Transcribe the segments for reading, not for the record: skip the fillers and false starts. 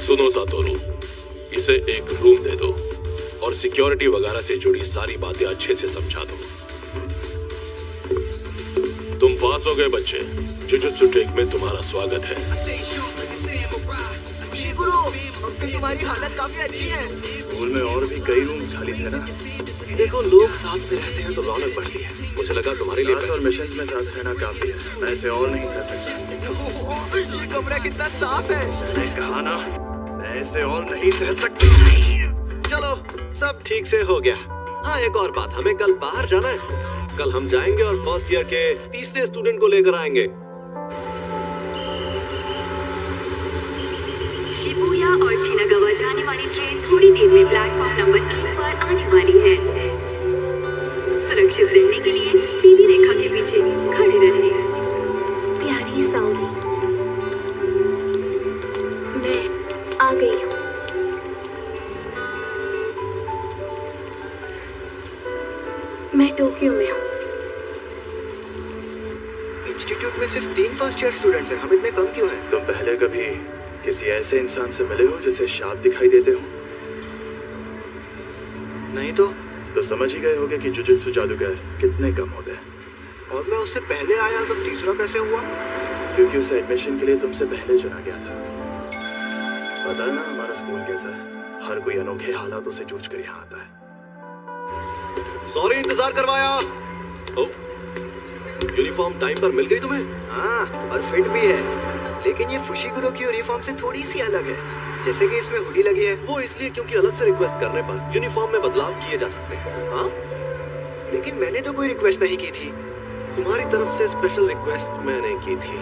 सुनो सातोरू, इसे एक रूम दे दो और सिक्योरिटी वगैरह से जुड़ी सारी बातें अच्छे से समझा दो। तुम पास हो गए बच्चे, जुजुत्सु ट्रेक में तुम्हारा स्वागत है। शिगुरु, अब तो तुम्हारी हालत काफी अच्छी है। स्कूल में और भी कई रूम्स खाली थे ना। देखो लोग साथ में रहते हैं तो रौनक बढ़ती है। मुझे लगा तुम्हारे लिए क्लास और मिशंस में साथ रहना काफी है, मैं ऐसे और नहीं सह सकता। ये कमरा कितना साफ है। मैंने कहा ना, मैं ऐसे और नहीं सह सकता। चलो सब ठीक से हो गया। हाँ एक और बात, हमें कल बाहर जाना है। कल हम जाएंगे और फर्स्ट ईयर के तीसरे स्टूडेंट को लेकर आएंगे। शिबुया और शिनागावा जाने वाली ट्रेन थोड़ी देर में प्लेटफॉर्म नंबर 3 पर आने वाली है। सुरक्षित रहने के लिए पीली रेखा के पीछे खड़े रहें। प्यारी साउरी, मैं आ गई हूँ। मैं टोक्यो में हूँ। इंस्टीट्यूट में सिर्फ 3 फर्स्ट ईयर स्टूडेंट्स हैं, हम इतने कम क्यों हैं? तुम पहले कभी किसी ऐसे इंसान से मिले हो जिसे शाद दिखाई देते हो? नहीं तो समझ ही गए होगे कि जुजुत्सु जादूगर कितने कम होते हैं। और मैं उससे पहले आया तो तीसरा कैसे हुआ? क्योंकि उसे एडमिशन के लिए तुमसे पहले चुना गया था। पता है ना हमारा स्कूल कैसा है, हर कोई अनोखे हालातों से जूझ कर यहाँ आता है। सॉरी इंतजार करवाया। यूनिफॉर्म टाइम पर मिल गई तुम्हें? हाँ, और फिट भी है, लेकिन ये फुशिगुरो की यूनिफॉर्म से थोड़ी सी अलग है। जैसे कि इसमें हुडी लगी है। वो इसलिए क्योंकि अलग से रिक्वेस्ट करने पर यूनिफॉर्म में बदलाव किए जा सकते हैं। हाँ, लेकिन मैंने तो कोई रिक्वेस्ट नहीं की थी। तुम्हारी तरफ से स्पेशल रिक्वेस्ट मैंने की थी।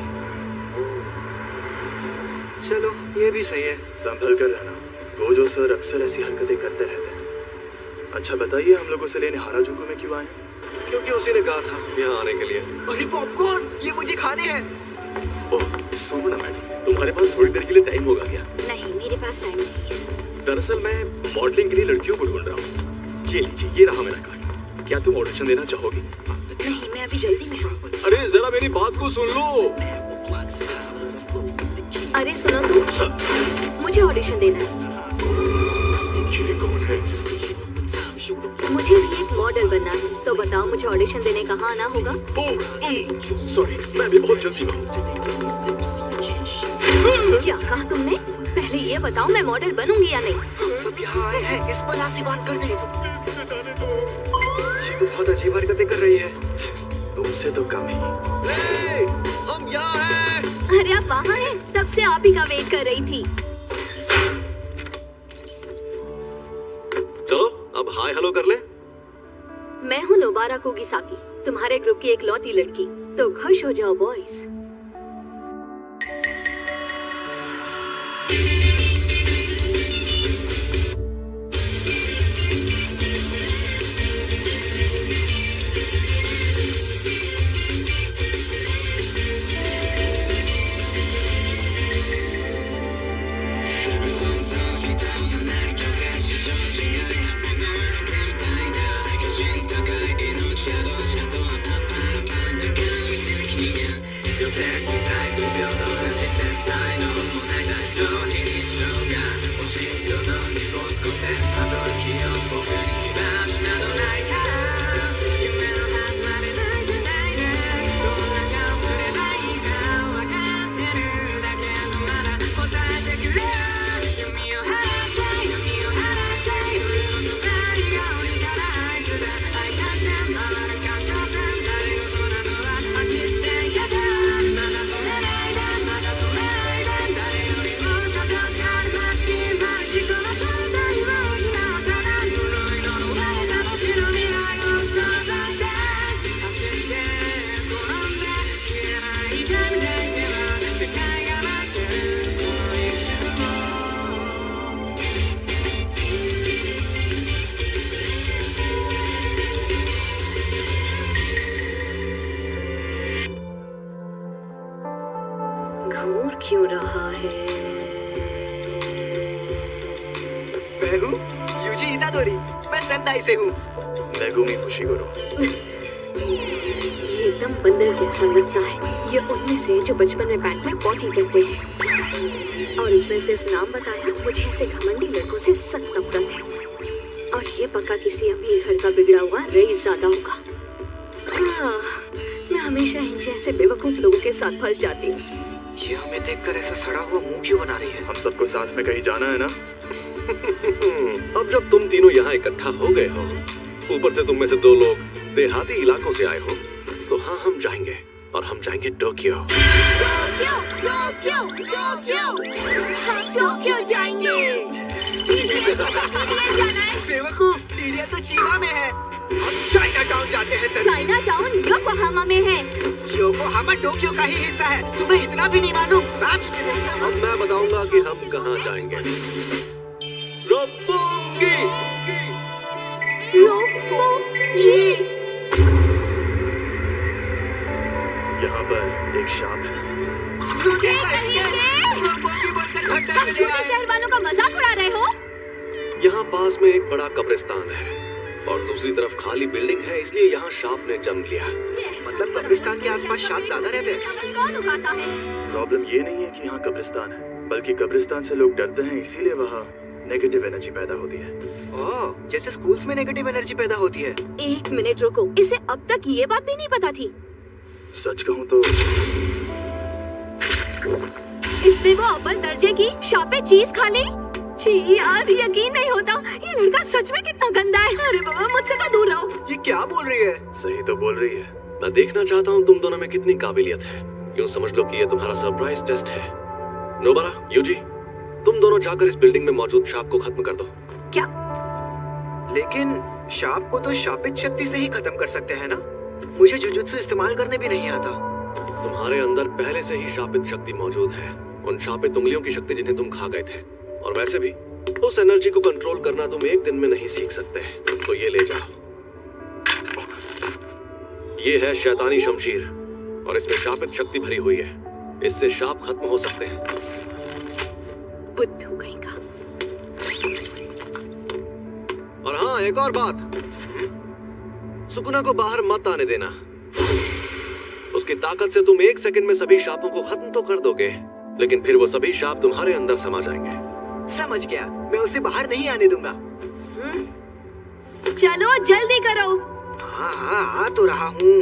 चलो ये भी सही है। संभल कर रहना, गोजो सर अक्सर ऐसी हरकतें करते रहते हैं। अच्छा बताइए, हम लोग उसे लेने हाराजुकु में क्यों आए? क्योंकि उसी ने कहा था यहाँ आने के लिए। अरे पॉपकॉर्न, ये मुझे खाने हैं। ओह सुनो ना मैडम, तुम्हारे पास थोड़ी देर के लिए टाइम होगा क्या? नहीं, मेरे पास टाइम नहीं है। दरअसल मैं मॉडलिंग के लिए लड़कियों को ढूंढ रहा हूँ। ये लीजिए, ये रहा मेरा कार्ड। क्या तुम ऑडिशन देना चाहोगी? नहीं, मैं अभी जल्दी में हूँ। अरे जरा मेरी बात को सुन लो। अरे सुनो तुम, मुझे ऑडिशन देना है। ये कौन है? मुझे भी एक मॉडल बनना है, तो बताओ मुझे ऑडिशन देने कहाँ आना होगा? सॉरी, मैं भी बहुत जल्दी में हूँ। क्या कहा तुमने? पहले ये बताओ मैं मॉडल बनूंगी या नहीं? हम सब यहाँ आए हैं इस बला से बात करने। ये तो बहुत अजीब हरकतें कर रही है। तुमसे तो कम ही। हम यहाँ हैं। अरे आप वहाँ हैं? तब से आप ही का वेट कर रही थी। चलो अब हाय हेलो कर ले। मैं हूँ नोबारा कुगिसाकी, तुम्हारे ग्रुप की एकलौती लड़की। तो खुश हो जाओ बॉयज। घूर क्यों रहा है? मैं हूँ यूजी इतादोरी, मैं सेंदाई से हूँ। Megumi Fushiguro. ये एकदम बंदर जैसा लगता है। ये उनमें से जो बचपन में पैंट में पॉटी करते हैं। और उसने सिर्फ नाम बताया। मुझे ऐसे घमंडी लड़कों से सख्त नफरत है। और ये पक्का किसी अमीर घर का बिगड़ा हुआ रईस ज़्यादा होगा। मैं हमेशा इन जैसे बेवकूफ लोगों के साथ फंस जाती हूँ। ये हमें देखकर ऐसा सड़ा हुआ मुंह क्यों बना रही है? हम सबको साथ में कहीं जाना है ना? अब जब तुम तीनों यहाँ इकट्ठा हो गए हो, ऊपर से तुम में से 2 लोग देहाती इलाकों से आए हो, तो हाँ हम जाएंगे, और हम जाएंगे टोक्यो। टोक्यो जाएंगे। बेवकूफ, इंडिया तो चीना में है। हम चाइना टाउन जाते हैं सर। चाइना टाउन योकोहामा में है। योकोहामा टोक्यो का ही हिस्सा है। तुम्हें इतना भी नहीं मालूम? मैप्स में देखना। अब मैं बताऊंगा कि हम कहाँ जाएंगे। रोपोंगी। यहाँ पर एक शाप है। शहर वालों का मजाक उड़ा रहे हो? यहाँ पास में एक बड़ा कब्रिस्तान है और दूसरी तरफ खाली बिल्डिंग है, इसलिए यहाँ शाप ने जन्म लिया। मतलब कब्रिस्तान के आसपास सांप ज्यादा रहते हैं। कौन उगाता है? प्रॉब्लम ये नहीं है कि यहाँ कब्रिस्तान है, बल्कि कब्रिस्तान से लोग डरते हैं, इसीलिए वहाँ नेगेटिव एनर्जी पैदा होती है। ओह, जैसे स्कूल्स में नेगेटिव एनर्जी पैदा होती है। 1 मिनट रुको, इसे अब तक ये बात भी नहीं पता थी। सच कहूँ तो इसने वो अव्वल दर्जे की शापे चीज खा ली। छी यार, यकीन नहीं होता, ये लड़का सच में कितना गंदा है। अरे बाबा, मुझसे तो दूर रहो। ये क्या बोल रही है? सही तो बोल रही है। मैं देखना चाहता हूँ तुम दोनों में कितनी काबिलियत है। क्यों, समझ लो कि ये तुम्हारा सरप्राइज टेस्ट है। नोबारा, यूजी, तुम दोनों जाकर इस बिल्डिंग में मौजूद शाप को खत्म कर दो। क्या? लेकिन शाप को तो शापित शक्ति से ही खत्म कर सकते हैं ना? मुझे जुजुत्सु इस्तेमाल करने भी नहीं आता। तुम्हारे अंदर पहले से ही शापित शक्ति मौजूद है, उन शापित उंगलियों की शक्ति जिन्हें तुम खा गए थे। और वैसे भी उस एनर्जी को कंट्रोल करना तुम एक दिन में नहीं सीख सकते, तो ये ले जाओ। ये है शैतानी शमशीर और इसमें शापित शक्ति भरी हुई है। इससे शाप खत्म हो सकते हैं। बुद्धू कहीं का। और हाँ, एक और बात, सुकुना को बाहर मत आने देना। उसकी ताकत से तुम 1 सेकंड में सभी शापों को खत्म तो कर दोगे, लेकिन फिर वो सभी शाप तुम्हारे अंदर समा जाएंगे। समझ गया, मैं उसे बाहर नहीं आने दूंगा। चलो जल्दी करो। हाँ हाँ, आ तो रहा हूँ।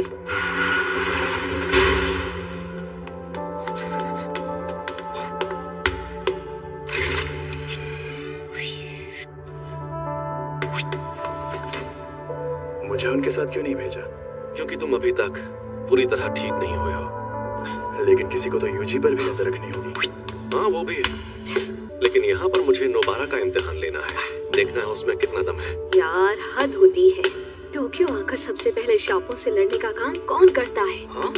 मुझे उनके साथ क्यों नहीं भेजा? क्योंकि तुम अभी तक पूरी तरह ठीक नहीं हुए हो। लेकिन किसी को तो यूजी पर भी नजर रखनी होगी। हाँ, वो भी है, लेकिन यहाँ पर मुझे नोबारा का इम्तिहान लेना है। देखना है उसमें कितना दम है। यार, हद होती है। टोक्यो आकर सबसे पहले शापों से लड़ने का काम कौन करता है? हाँ?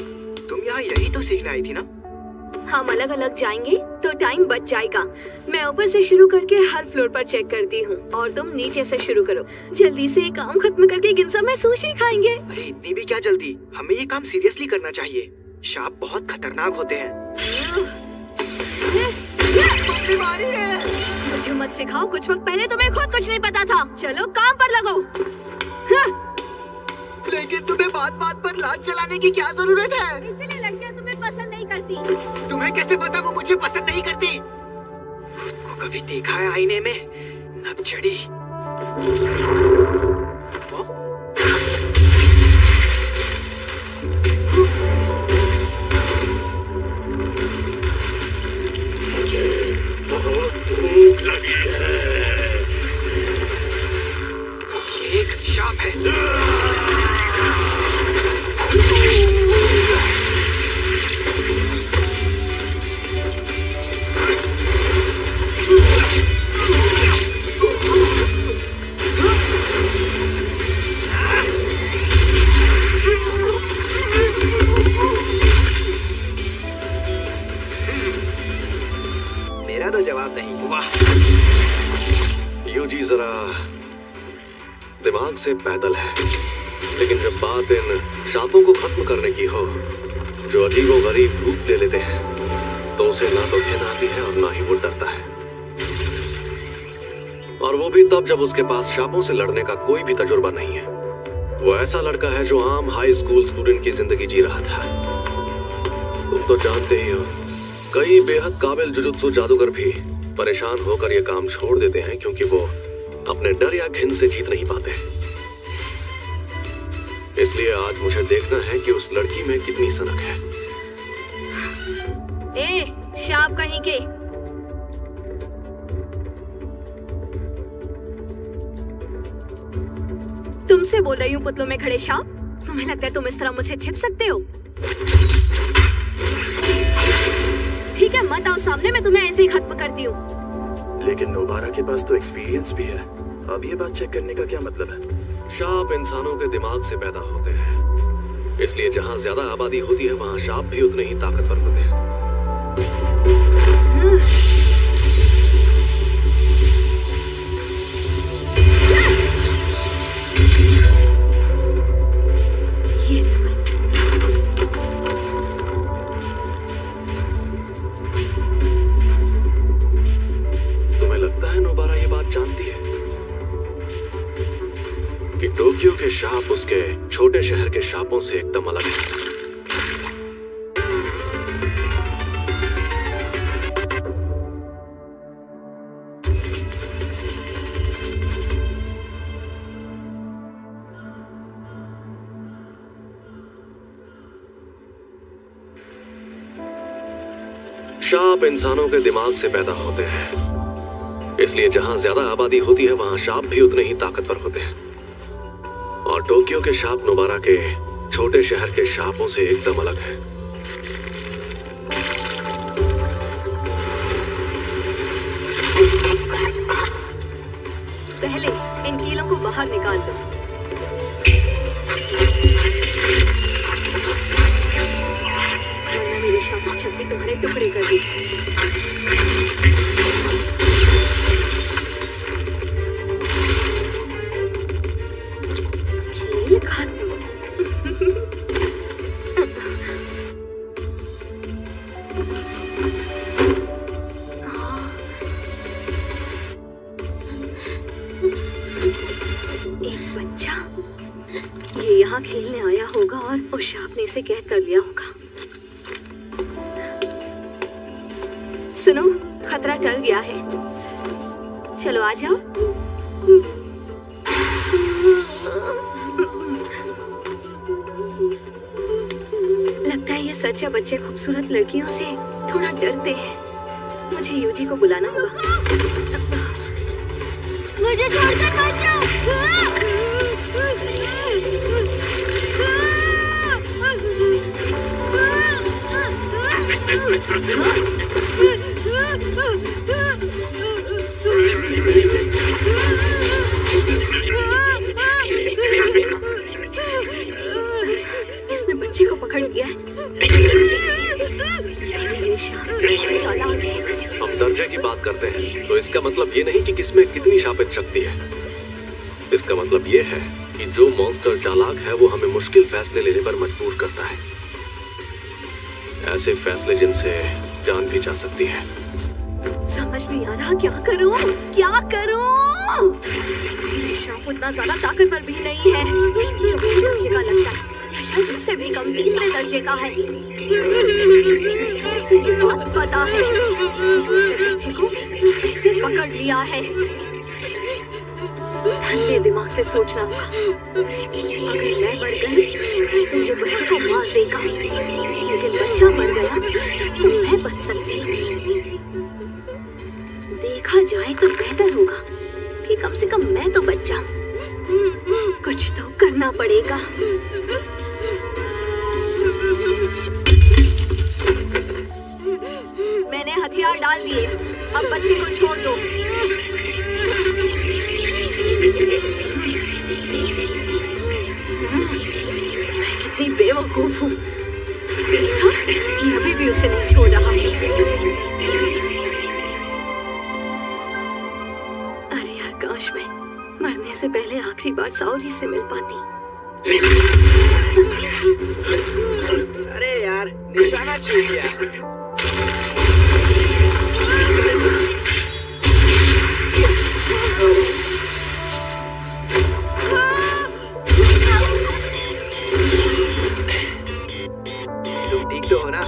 तुम यहाँ यही तो सीखने आई थी ना? हम अलग अलग जाएंगे तो टाइम बच जाएगा। मैं ऊपर से शुरू करके हर फ्लोर पर चेक करती हूँ और तुम नीचे से शुरू करो। जल्दी से काम खत्म करके गिनसा में सुशी खाएंगे। अरे इतनी भी क्या जल्दी, हमें ये काम सीरियसली करना चाहिए। शाप बहुत खतरनाक होते हैं। बीमारी है। मुझे मत सिखाओ, कुछ वक्त पहले तुम्हें खुद कुछ नहीं पता था। चलो काम पर लगो। लेकिन तुम्हें बात बात पर लात चलाने की क्या जरूरत है? इसीलिए लड़कियां तुम्हें पसंद नहीं करती। तुम्हें कैसे पता वो मुझे पसंद नहीं करती? खुद को कभी देखा है आईने में? नकचड़ी। मुझे बहुत भूख लगी है। ये एक शाप है। मेरा तो जवाब नहीं हुआ। यूजी जरा दिमाग से पैदल है, लेकिन जब बात इन शापों को खत्म करने की हो जो अजीबोगरीब रूप ले लेते हैं, तो उसे ना तो घिन आती है और ना ही वो डरता है। और वो भी तब जब उसके पास शापों से लड़ने का कोई भी तजुर्बा नहीं है। वो ऐसा लड़का है जो आम हाई स्कूल स्टूडेंट की जिंदगी जी रहा था। तुम तो जानते ही हो कई बेहद काबिल जुजुत्सु जादूगर भी परेशान होकर ये काम छोड़ देते हैं क्योंकि वो अपने डर या घिन से जीत नहीं पाते। इसलिए आज मुझे देखना है कि उस लड़की में कितनी सनक है। ए, शाप कहीं के। तुमसे बोल रही हूँ पुतलों में खड़े शाप। तुम्हें लगता है तुम इस तरह मुझसे छिप सकते हो? ठीक है, मत आओ सामने, मैं तुम्हें ऐसे ही खत्म करती हूँ। लेकिन नोबारा के पास तो एक्सपीरियंस भी है। अब ये बात चेक करने का क्या मतलब है? शाप इंसानों के दिमाग से पैदा होते हैं, इसलिए जहाँ ज्यादा आबादी होती है वहाँ शाप भी उतने ही ताकतवर होते हैं। तुम्हें लगता है नोबारा ये बात जानती है कि टोक्यो के शाप उसके छोटे शहर के शापों से एकदम अलग है। शाप इंसानों के दिमाग से पैदा होते हैं, इसलिए जहां ज्यादा आबादी होती है वहां शाप भी उतने ही ताकतवर होते हैं। और टोक्यो के शाप नोबारा के छोटे शहर के शापों से एकदम अलग है। पहले इन कीलों को बाहर निकाल दो। वरना मेरी शाप छत्ती तुम्हारे टुकड़े कर दी। खेल खत्म। एक बच्चा ये यहाँ खेलने आया होगा और उस शाप ने इसे कैद कर लिया होगा। सुनो, खतरा टल गया है, चलो आ जाओ। लगता है ये सच है, बच्चे खूबसूरत लड़कियों से थोड़ा डरते हैं। मुझे यूजी को बुलाना होगा। मुझे छोड़कर मत जाओ। इसने बच्चे को पकड़ लिया है। हम दर्जे की बात करते हैं तो इसका मतलब ये नहीं कि किसमें कितनी शापित शक्ति है। इसका मतलब ये है कि जो मॉन्स्टर चालाक है वो हमें मुश्किल फैसले लेने पर मजबूर करता है, ऐसे फैसले जिनसे जान भी जा सकती है। समझ नहीं आ रहा क्या करूं, क्या करूं? ये शाप उतना ज्यादा ताकतवर भी नहीं है जो पहले दर्जे का लगता है। यह शायद उससे भी कम तीसरे दर्जे का है। उसे ये बात पता है, इसलिए बच्चे को ऐसे पकड़ लिया है। ठंडे दिमाग से सोचना होगा। अगर मैं मर गई तो ये बच्चे को मार देगा, लेकिन बच्चा मर गया तो मैं बच सकती हूँ। देखा जाए तो बेहतर होगा कि कम से कम मैं तो बच जाऊं। कुछ तो करना पड़ेगा। मैंने हथियार डाल दिए, अब बच्चे को छोड़ दो। मैं कितनी बेवकूफ हूँ। देखा, ये अभी भी उसे नहीं छोड़ रहा है। अरे यार, काश मैं मरने से पहले आखिरी बार साओरी से मिल पाती। अरे यार, निशाना छूट गया। तुम ठीक तो हो ना?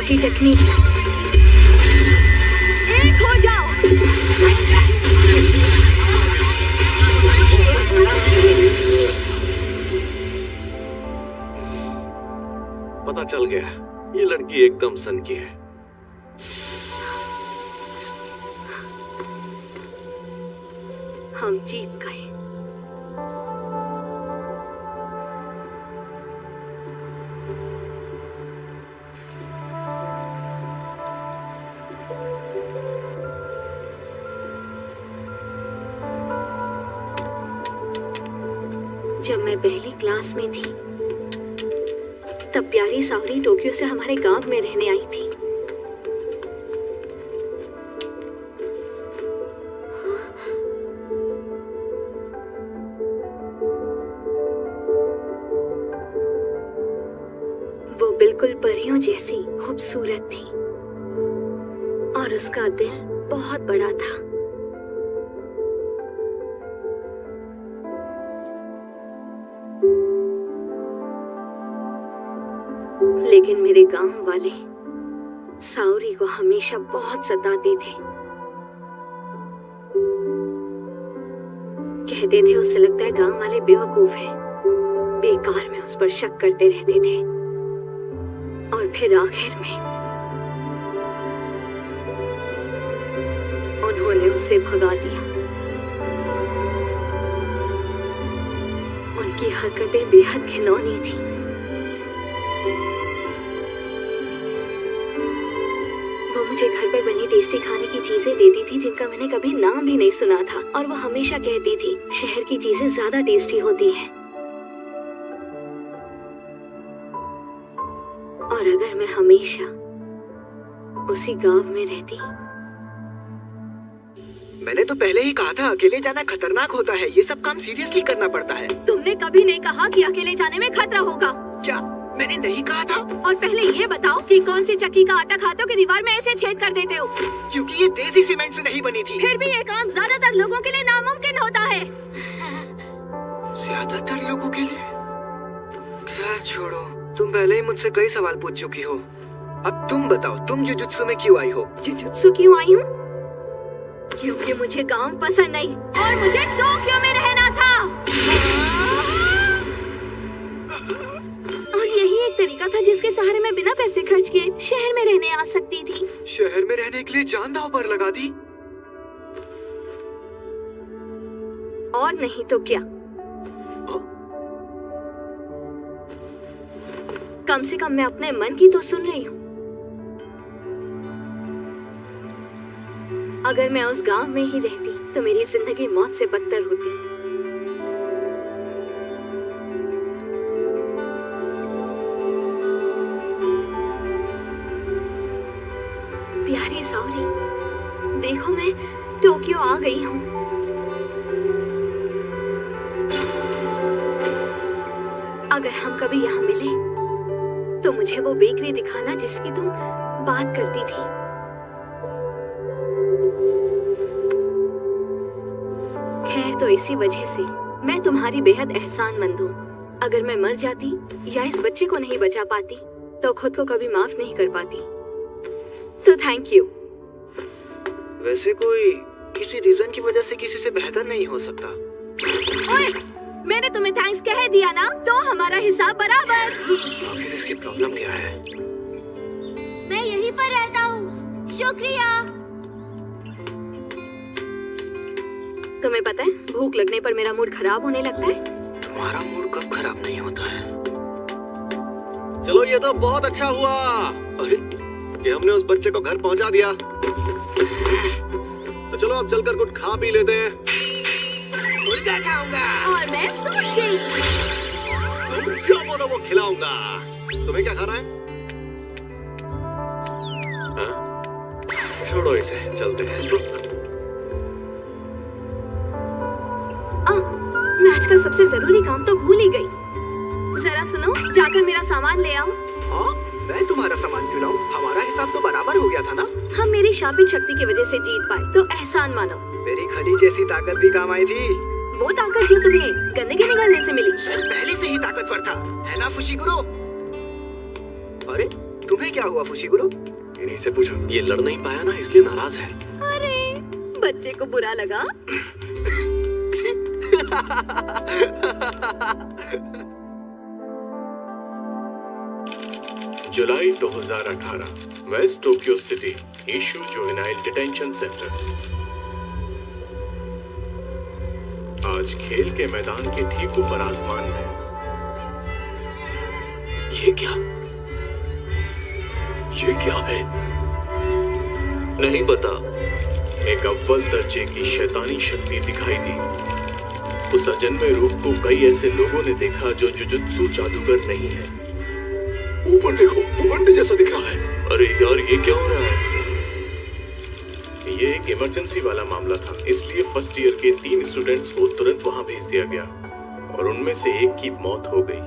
की टेक्निक है। एक हो जाओ। पता चल गया, ये लड़की एकदम सन की है। हम जीत गए। जब मैं पहली क्लास में थी तब प्यारी सावरी टोक्यो से हमारे गांव में रहने आई थी। वो बिल्कुल परियों जैसी खूबसूरत थी और उसका दिल बहुत बड़ा था। लेकिन मेरे गांव वाले सावरी को हमेशा बहुत सताते थे। कहते थे उसे लगता है गांव वाले बेवकूफ हैं, बेकार में उस पर शक करते रहते थे। और फिर आखिर में उन्होंने उसे भगा दिया। उनकी हरकतें बेहद घिनौनी थी। वो मुझे घर पर बनी टेस्टी खाने की चीजें देती थी जिनका मैंने कभी नाम भी नहीं सुना था, और वो हमेशा कहती थी शहर की चीजें ज्यादा टेस्टी होती हैं। और अगर मैं हमेशा उसी गांव में रहती। मैंने तो पहले ही कहा था अकेले जाना खतरनाक होता है, ये सब काम सीरियसली करना पड़ता है। तुमने कभी नहीं कहा कि अकेले जाने में खतरा होगा। क्या मैंने नहीं कहा था? और पहले ये बताओ कि कौन सी चक्की का आटा खाते हो कि दीवार में ऐसे छेद कर देते हो? क्योंकि ये देसी सीमेंट से नहीं बनी थी। फिर भी ये काम ज्यादातर लोगों के लिए नामुमकिन होता है। ज्यादातर लोगों के लिए? खैर छोड़ो, तुम पहले ही मुझसे कई सवाल पूछ चुकी हो। अब तुम बताओ, तुम जुजुत्सु में क्यों आई हो? जुजुत्सु क्यों आई हूँ? क्योंकि मुझे गांव पसंद नहीं और मुझे टोक्यो में रहना था। और यही एक तरीका था जिसके सहारे मैं बिना पैसे खर्च किए शहर में रहने आ सकती थी। शहर में रहने के लिए जान दांव पर लगा दी? और नहीं तो क्या। कम से कम मैं अपने मन की तो सुन रही हूँ। अगर मैं उस गांव में ही रहती तो मेरी जिंदगी मौत से बदतर होती। प्यारी सावरी, देखो मैं टोक्यो आ गई हूँ। अगर हम कभी यहाँ मिले तो मुझे वो बेकरी दिखाना जिसकी तुम बात करती थी। खैर, तो इसी वजह से मैं तुम्हारी बेहद एहसानमंद हूँ। अगर मैं मर जाती या इस बच्चे को नहीं बचा पाती तो खुद को कभी माफ नहीं कर पाती। तो थैंक यू। वैसे कोई किसी रीजन की वजह से किसी से बेहतर नहीं हो सकता। ओए, मैंने तुम्हें थैंक्स कह दिया ना, तो हमारा हिसाब बराबर। आखिर इसकी प्रॉब्लम क्या है? मैं यहीं पर रहता हूँ, शुक्रिया। तुम्हें पता है, भूख लगने पर मेरा मूड खराब होने लगता है। तुम्हारा मूड कब खराब नहीं होता है? चलो, ये तो बहुत अच्छा हुआ कि हमने उस बच्चे को घर पहुंचा दिया। तो चलो अब चलकर कुछ खा पी लेते हैं। मुर्गा खाऊंगा। और मैं सुशी। तुम जो बोलो वो खिलाऊंगा। तुम्हें क्या खाना है? हाँ? छोड़ो इसे, चलते हैं। मैं आज का सबसे जरूरी काम तो भूल ही गई। जरा सुनो, जाकर मेरा सामान ले आओ। हाँ? मैं तुम्हारा सामान क्यों लाऊं? हमारा हिसाब तो बराबर हो गया था ना? हम मेरी शापित शक्ति की वजह से जीत पाए, तो एहसान मानो। मेरी खली जैसी ताकत भी काम आई थी। वो ताकत जो तुम्हें गंदगी निगलने से मिली। मैं पहले से ही ताकतवर था, है ना फुशिकुरो? अरे तुम्हें क्या हुआ फुशिगुरो? इन्हीं से पूछो। ये लड़ नहीं पाया ना, इसलिए नाराज है। अरे बच्चे को बुरा लगा। जुलाई 2018, वेस्ट टोक्यो सिटी, इशू जुवेनाइल डिटेंशन सेंटर। आज खेल के मैदान के ठीक ऊपर आसमान में ये क्या है? नहीं पता। एक अव्वल दर्जे की शैतानी शक्ति दिखाई दी। उस अजन्मे रूप को कई ऐसे लोगों ने देखा जो जुजुत्सु जादूगर नहीं है। ऊपर देखो, वो अंडे जैसा दिख रहा है। अरे यार, ये क्या हो रहा है? ये एक इमरजेंसी वाला मामला था, इसलिए फर्स्ट ईयर के 3 स्टूडेंट्स को तुरंत वहां भेज दिया गया और उनमें से एक की मौत हो गई।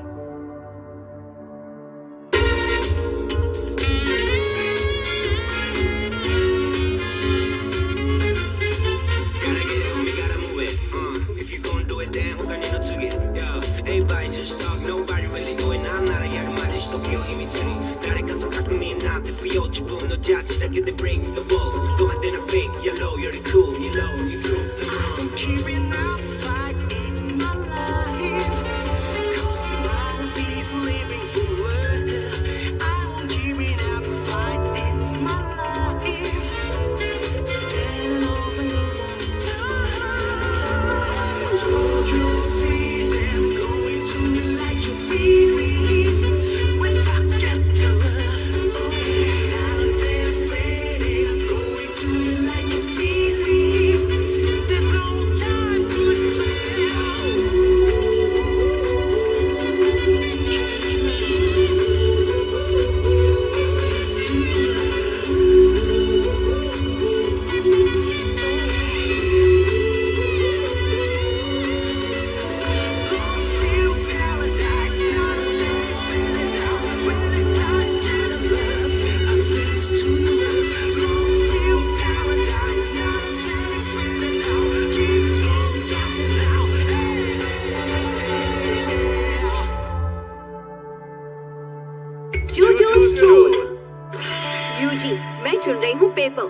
यूजी, मैं चुन रही हूँ पेपर।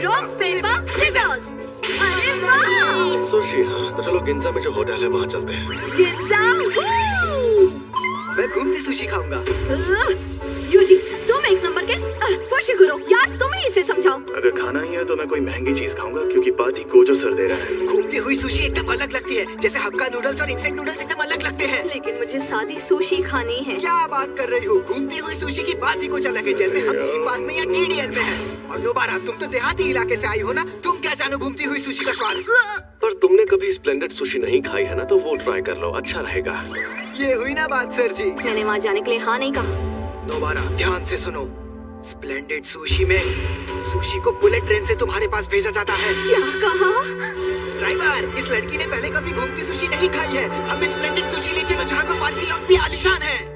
Rock paper scissors. अरे वाह! सुशी, हाँ तो चलो गिंजा में जो होटल है वहाँ चलते हैं। गिंजा? मैं घूमती सुशी खाऊंगा। यूजी, तुम एक नंबर के फुशिगुरो, यार तुम ही इसे समझाओ। अगर खाना ही है तो मैं कोई महंगी चीज खाऊंगा क्योंकि पार्टी को जो सर दे रहा है। घूमती हुई सुशी एकदम अलग लगती है, जैसे हक्का नूडल्स और इंस्टेंट नूडल्स एकदम अलग लगते हैं। लेकिन मुझे सादी सुशी खानी है। क्या बात कर रही हो? घूमती हुई सुशी की बात ही कुछ अलग है, जैसे हम थीम पार्क में या TDL में हैं। और दोबारा, तुम तो देहाती इलाके से आई हो ना, तुम क्या जानो घूमती हुई सुशी का स्वाद। पर तुमने कभी स्प्लेंडेड सुशी नहीं खाई है ना, तो वो ट्राई कर लो, अच्छा रहेगा। ये हुई ना बात सर जी। मैंने वहाँ जाने के लिए हाँ नहीं कहा। दोबारा ध्यान से सुनो, स्प्लेंडेड सुशी में सुशी को बुलेट ट्रेन से तुम्हारे पास भेजा जाता है। क्या कहा? ड्राइवर, इस लड़की ने पहले कभी घूमती सुशी नहीं खाई है। हमें स्प्लेंडेड सुशी ले चलो, जहाँ को पार्टी लॉट भी आलीशान है।